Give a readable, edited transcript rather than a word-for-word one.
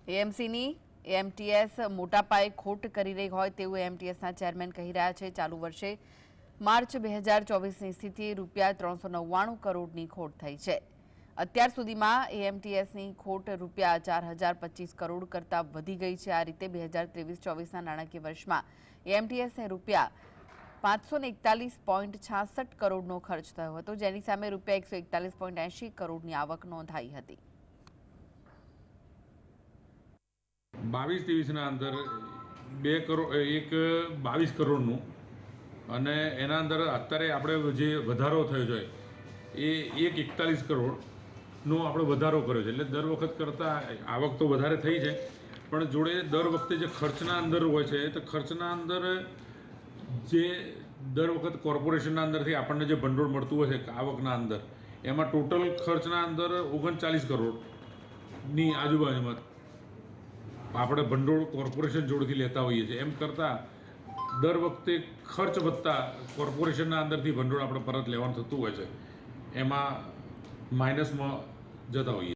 એએમસીની AMTS મોટા પાયે ખોટ કરી રહી હોય તેવું એએમટીએસના ચેરમેન કહી રહ્યા છે। ચાલુ વર્ષે માર્ચ 2024ની સ્થિતિએ ₹399 કરોડની ખોટ થઈ છે। અત્યાર સુધીમાં એએમટીએસની ખોટ ₹4025 કરોડ કરતાં વધી ગઈ છે। આ રીતે 2023-24ના નાણાકીય વર્ષમાં એએમટીએસને ₹541.66 કરોડનો ખર્ચ થયો હતો, જેની સામે ₹141.80 કરોડની આવક નોંધાઈ હતી। 22-23ના અંદર 22 કરોડનું અને એના અંદર અત્યારે આપણે જે વધારો થયો છે એ 41 કરોડનો આપણે વધારો કર્યો છે। એટલે દર વખત કરતાં આવક તો વધારે થઈ છે, પણ જોડે દર વખતે જે ખર્ચના અંદર હોય છે તો ખર્ચના અંદર જે દર વખત કોર્પોરેશનના અંદરથી આપણને જે ભંડોળ મળતું હોય છે આવકના અંદર, એમાં ટોટલ ખર્ચના અંદર 39 કરોડની આજુબાજુમાં આપણે ભંડોળ કોર્પોરેશન જોડેથી લેતા હોઈએ છીએ। એમ કરતાં દર વખતે ખર્ચ વધતા કોર્પોરેશનના અંદરથી ભંડોળ આપણે પરત લેવાનું થતું હોય છે, એમાં માઇનસમાં જતા હોઈએ।